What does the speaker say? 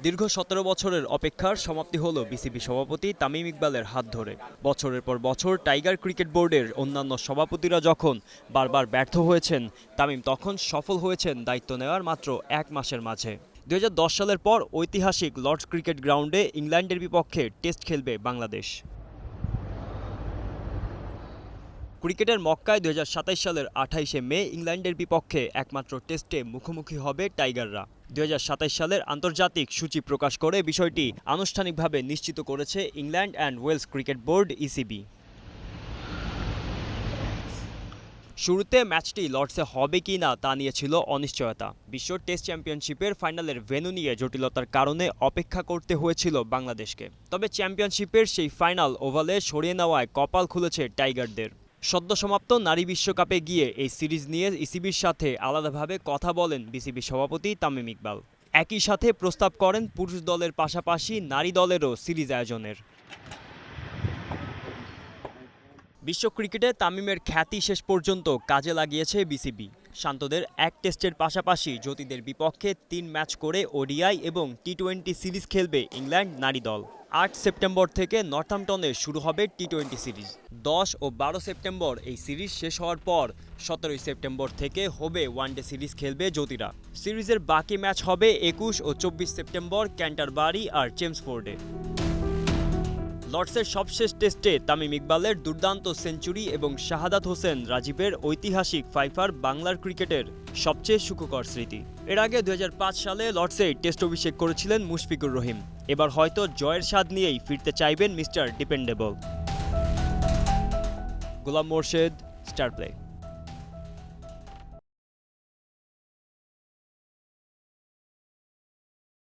দীর্ঘ ১৭ বছরের অপেক্ষার সমাপ্তি হলো বিসিবি সভাপতি তামিম ইকবালের হাত ধরে। বছরের পর বছর টাইগার ক্রিকেট বোর্ডের অন্যান্য সভাপতিরা যখন বারবার ব্যর্থ হয়েছেন, তামিম তখন সফল হয়েছেন দায়িত্ব নেওয়ার মাত্র ১ মাসের মাঝে। ২০১০ সালের পর ঐতিহাসিক লর্ডস ক্রিকেট গ্রাউন্ডে ইংল্যান্ডের বিপক্ষে টেস্ট খেলবে বাংলাদেশ। ক্রিকেটের মক্কায় ২০২৭ সালের ২৮শে মে ইংল্যান্ডের বিপক্ষে একমাত্র টেস্টে মুখোমুখি হবে টাইগাররা। ২০২৭ সালের আন্তর্জাতিক সূচি প্রকাশ করে বিষয়টি আনুষ্ঠানিকভাবে নিশ্চিত করেছে England and Wales cricket board ECB. শুরুতে ম্যাচটি লর্ডসে হবে কি না তা নিয়ে ছিল অনিশ্চয়তা। বিশ্ব টেস্ট চ্যাম্পিয়নশিপের ফাইনালের ভেন্যু নিয়ে জটিলতার কারণে অপেক্ষা করতে হয়েছিল বাংলাদেশকে। তবে চ্যাম্পিয়নশিপের সেই ফাইনাল ওভালে সরিয়ে নেওয়ায় কপাল খুলেছে টাইগারদের। সদ্য সমাপ্ত নারী বিশ্বকাপে গিয়ে এই সিরিজ নিয়ে ইসিবির সাথে আলাদাভাবে কথা বলেন বিসিবি সভাপতি তামিম ইকবাল। একই সাথে প্রস্তাব করেন পুরুষ দলের পাশাপাশি নারী দলেরও সিরিজ আয়োজনের। বিশ্ব ক্রিকেটে তামিমের খ্যাতি শেষ পর্যন্ত কাজে লাগিয়েছে বিসিবি। শান্তদের এক টেস্টের পাশাপাশি জ্যোতিদের বিপক্ষে ৩ ম্যাচ করে ওডিআই এবং টি-20 সিরিজ খেলবে ইংল্যান্ড নারী দল। ৮ সেপ্টেম্বর থেকে নর্থহ্যাম্পটনে শুরু হবে টি-20 সিরিজ। ১০ ও ১২ সেপ্টেম্বর এই সিরিজ শেষ হওয়ার পর ১৭ সেপ্টেম্বর থেকে হবে ওয়ানডে সিরিজ খেলবে জ্যোতিরা। সিরিজের বাকি ম্যাচ হবে ২১ ও ২৪ সেপ্টেম্বর ক্যান্টারবারি আর চেমসফোর্ডে। লর্ডসের সবশেষ টেস্টে তামিম ইকবালের দুর্দান্ত সেঞ্চুরি এবং শাহাদাত হোসেন রাজীবের ঐতিহাসিক ফাইফার বাংলার ক্রিকেটের সবচেয়ে সুখকর স্মৃতি। এর আগে ২০০৫ সালে লর্ডসে টেস্ট অভিষেক করেছিলেন মুশফিকুর রহিম। এবার হয়তো জয়ের স্বাদ নিয়েই ফিরতে চাইবেন মিস্টার ডিপেন্ডেবল। গোলাম মোর্শেদ, স্টার প্লে।